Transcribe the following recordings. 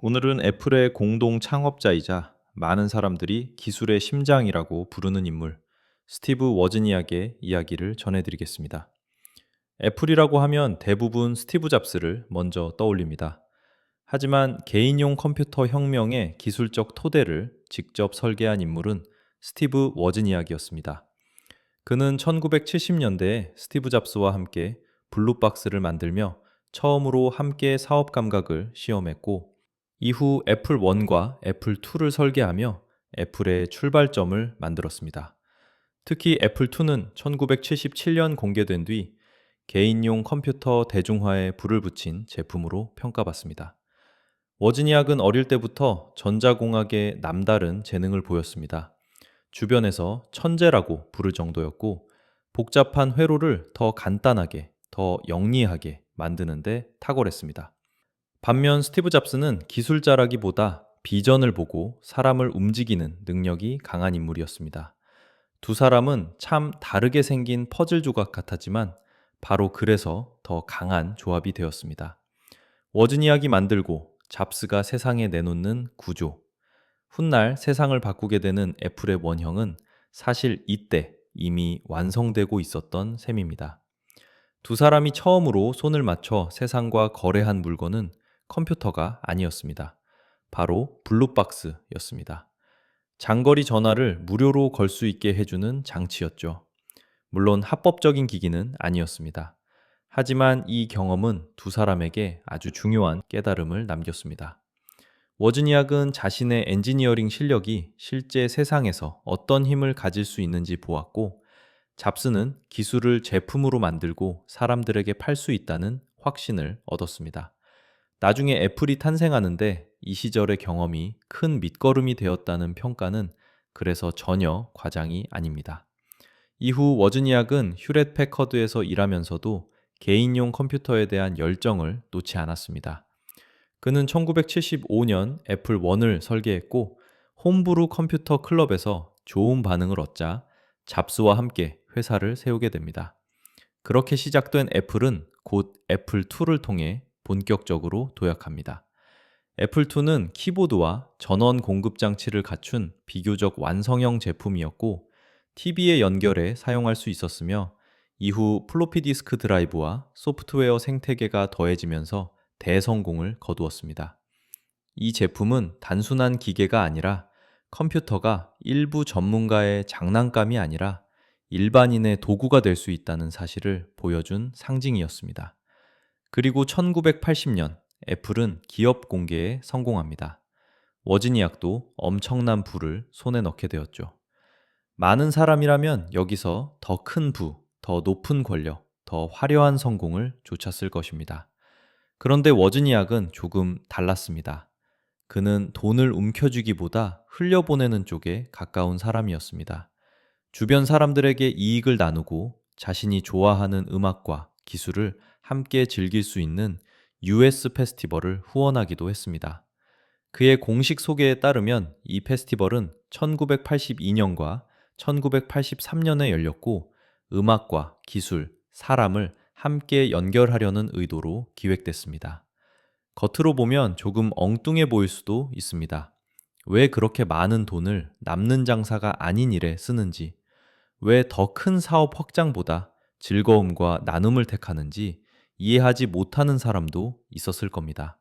오늘은 애플의 공동 창업자이자 많은 사람들이 기술의 심장이라고 부르는 인물, 스티브 워즈니악의 이야기를 전해드리겠습니다. 애플이라고 하면 대부분 스티브 잡스를 먼저 떠올립니다. 하지만 개인용 컴퓨터 혁명의 기술적 토대를 직접 설계한 인물은 스티브 워즈니악이었습니다. 그는 1970년대에 스티브 잡스와 함께 블루박스를 만들며 처음으로 함께 사업 감각을 시험했고, 이후 애플 1과 애플 2를 설계하며 애플의 출발점을 만들었습니다. 특히 애플 2는 1977년 공개된 뒤 개인용 컴퓨터 대중화에 불을 붙인 제품으로 평가받습니다. 워즈니악은 어릴 때부터 전자공학에 남다른 재능을 보였습니다. 주변에서 천재라고 부를 정도였고, 복잡한 회로를 더 간단하게, 더 영리하게 만드는데 탁월했습니다. 반면 스티브 잡스는 기술자라기보다 비전을 보고 사람을 움직이는 능력이 강한 인물이었습니다. 두 사람은 참 다르게 생긴 퍼즐 조각 같았지만 바로 그래서 더 강한 조합이 되었습니다. 워즈니악이 만들고 잡스가 세상에 내놓는 구조, 훗날 세상을 바꾸게 되는 애플의 원형은 사실 이때 이미 완성되고 있었던 셈입니다. 두 사람이 처음으로 손을 맞춰 세상과 거래한 물건은 컴퓨터가 아니었습니다. 바로 블루박스였습니다. 장거리 전화를 무료로 걸 수 있게 해주는 장치였죠. 물론 합법적인 기기는 아니었습니다. 하지만 이 경험은 두 사람에게 아주 중요한 깨달음을 남겼습니다. 워즈니악은 자신의 엔지니어링 실력이 실제 세상에서 어떤 힘을 가질 수 있는지 보았고, 잡스는 기술을 제품으로 만들고 사람들에게 팔 수 있다는 확신을 얻었습니다. 나중에 애플이 탄생하는데 이 시절의 경험이 큰 밑거름이 되었다는 평가는 그래서 전혀 과장이 아닙니다. 이후 워즈니악은 휴렛 패커드에서 일하면서도 개인용 컴퓨터에 대한 열정을 놓지 않았습니다. 그는 1975년 애플 1을 설계했고, 홈브루 컴퓨터 클럽에서 좋은 반응을 얻자 잡스와 함께 회사를 세우게 됩니다. 그렇게 시작된 애플은 곧 애플 2를 통해 본격적으로 도약합니다. 애플 2는 키보드와 전원 공급 장치를 갖춘 비교적 완성형 제품이었고, TV에 연결해 사용할 수 있었으며, 이후 플로피 디스크 드라이브와 소프트웨어 생태계가 더해지면서 대성공을 거두었습니다. 이 제품은 단순한 기계가 아니라 컴퓨터가 일부 전문가의 장난감이 아니라 일반인의 도구가 될 수 있다는 사실을 보여준 상징이었습니다. 그리고 1980년 애플은 기업 공개에 성공합니다. 워지니악도 엄청난 부를 손에 넣게 되었죠. 많은 사람이라면 여기서 더 큰 부, 더 높은 권력, 더 화려한 성공을 쫓았을 것입니다. 그런데 워즈니악은 조금 달랐습니다. 그는 돈을 움켜쥐기보다 흘려보내는 쪽에 가까운 사람이었습니다. 주변 사람들에게 이익을 나누고 자신이 좋아하는 음악과 기술을 함께 즐길 수 있는 US 페스티벌을 후원하기도 했습니다. 그의 공식 소개에 따르면 이 페스티벌은 1982년과 1983년에 열렸고, 음악과 기술, 사람을 함께 연결하려는 의도로 기획됐습니다. 겉으로 보면 조금 엉뚱해 보일 수도 있습니다. 왜 그렇게 많은 돈을 남는 장사가 아닌 일에 쓰는지, 왜 더 큰 사업 확장보다 즐거움과 나눔을 택하는지 이해하지 못하는 사람도 있었을 겁니다.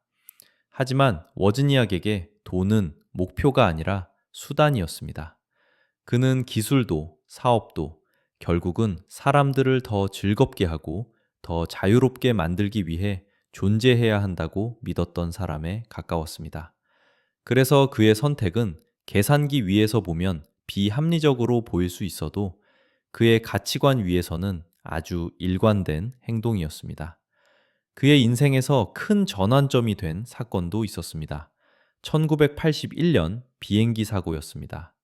하지만 워즈니악에게 돈은 목표가 아니라 수단이었습니다. 그는 기술도 사업도 결국은 사람들을 더 즐겁게 하고 더 자유롭게 만들기 위해 존재해야 한다고 믿었던 사람에 가까웠습니다. 그래서 그의 선택은 계산기 위에서 보면 비합리적으로 보일 수 있어도 그의 가치관 위에서는 아주 일관된 행동이었습니다. 그의 인생에서 큰 전환점이 된 사건도 있었습니다. 1981년 비행기 사고였습니다.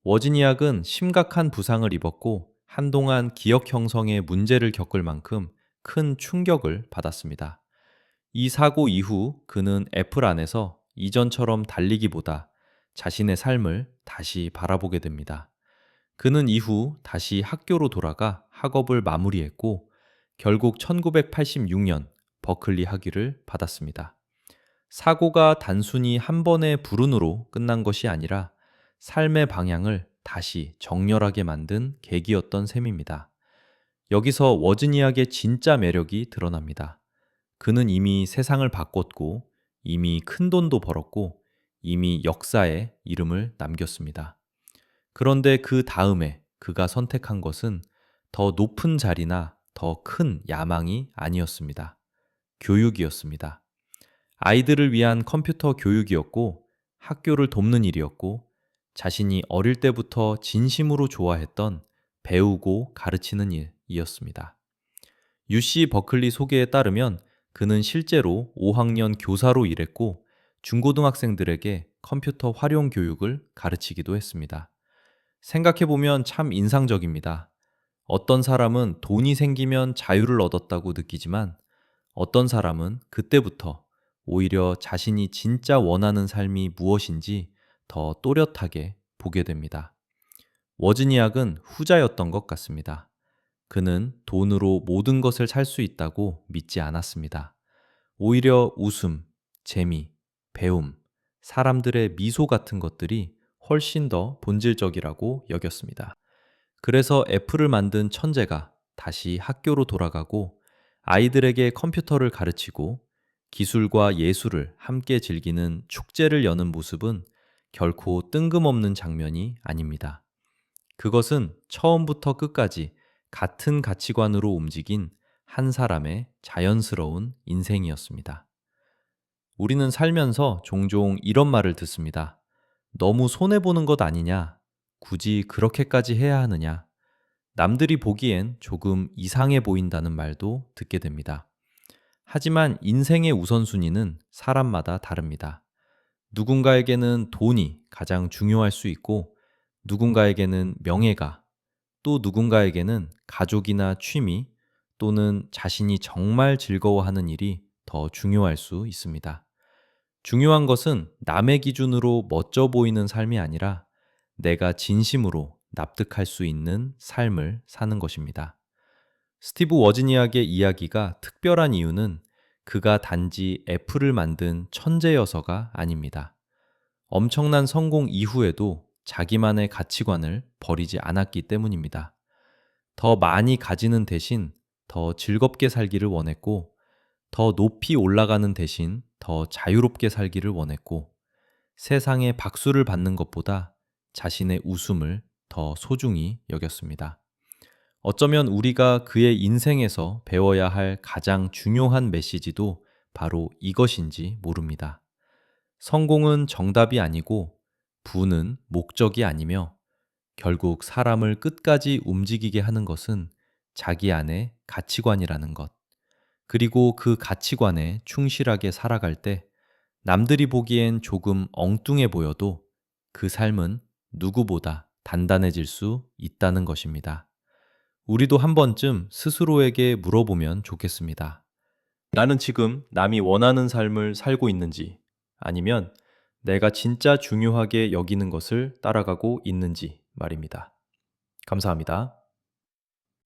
워지니악은 심각한 부상을 입었고 한동안 기억 형성에 문제를 겪을 만큼 큰 충격을 받았습니다. 이 사고 이후 그는 애플 안에서 이전처럼 달리기보다 자신의 삶을 다시 바라보게 됩니다. 그는 이후 다시 학교로 돌아가 학업을 마무리했고, 결국 1986년 버클리 학위를 받았습니다. 사고가 단순히 한 번의 불운으로 끝난 것이 아니라 삶의 방향을 다시 정렬하게 만든 계기였던 셈입니다. 여기서 워즈니악의 진짜 매력이 드러납니다. 그는 이미 세상을 바꿨고, 이미 큰 돈도 벌었고, 이미 역사에 이름을 남겼습니다. 그런데 그 다음에 그가 선택한 것은 더 높은 자리나 더 큰 야망이 아니었습니다. 교육이었습니다. 아이들을 위한 컴퓨터 교육이었고, 학교를 돕는 일이었고, 자신이 어릴 때부터 진심으로 좋아했던 배우고 가르치는 일이었습니다. UC 버클리 소개에 따르면 그는 실제로 5학년 교사로 일했고, 중고등학생들에게 컴퓨터 활용 교육을 가르치기도 했습니다. 생각해보면 참 인상적입니다. 어떤 사람은 돈이 생기면 자유를 얻었다고 느끼지만, 어떤 사람은 그때부터 오히려 자신이 진짜 원하는 삶이 무엇인지 더 또렷하게 보게 됩니다. 워즈니악은 후자였던 것 같습니다. 그는 돈으로 모든 것을 살 수 있다고 믿지 않았습니다. 오히려 웃음, 재미, 배움, 사람들의 미소 같은 것들이 훨씬 더 본질적이라고 여겼습니다. 그래서 애플을 만든 천재가 다시 학교로 돌아가고 아이들에게 컴퓨터를 가르치고 기술과 예술을 함께 즐기는 축제를 여는 모습은 결코 뜬금없는 장면이 아닙니다. 그것은 처음부터 끝까지 같은 가치관으로 움직인 한 사람의 자연스러운 인생이었습니다. 우리는 살면서 종종 이런 말을 듣습니다. 너무 손해보는 것 아니냐? 굳이 그렇게까지 해야 하느냐? 남들이 보기엔 조금 이상해 보인다는 말도 듣게 됩니다. 하지만 인생의 우선순위는 사람마다 다릅니다. 누군가에게는 돈이 가장 중요할 수 있고, 누군가에게는 명예가, 또 누군가에게는 가족이나 취미, 또는 자신이 정말 즐거워하는 일이 더 중요할 수 있습니다. 중요한 것은 남의 기준으로 멋져 보이는 삶이 아니라 내가 진심으로 납득할 수 있는 삶을 사는 것입니다. 스티브 워즈니악의 이야기가 특별한 이유는 그가 단지 애플을 만든 천재여서가 아닙니다. 엄청난 성공 이후에도 자기만의 가치관을 버리지 않았기 때문입니다. 더 많이 가지는 대신 더 즐겁게 살기를 원했고, 더 높이 올라가는 대신 더 자유롭게 살기를 원했고, 세상의 박수를 받는 것보다 자신의 웃음을 더 소중히 여겼습니다. 어쩌면 우리가 그의 인생에서 배워야 할 가장 중요한 메시지도 바로 이것인지 모릅니다. 성공은 정답이 아니고 부는 목적이 아니며 결국 사람을 끝까지 움직이게 하는 것은 자기 안의 가치관이라는 것. 그리고 그 가치관에 충실하게 살아갈 때 남들이 보기엔 조금 엉뚱해 보여도 그 삶은 누구보다 단단해질 수 있다는 것입니다. 우리도 한 번쯤 스스로에게 물어보면 좋겠습니다. 나는 지금 남이 원하는 삶을 살고 있는지, 아니면 내가 진짜 중요하게 여기는 것을 따라가고 있는지 말입니다. 감사합니다.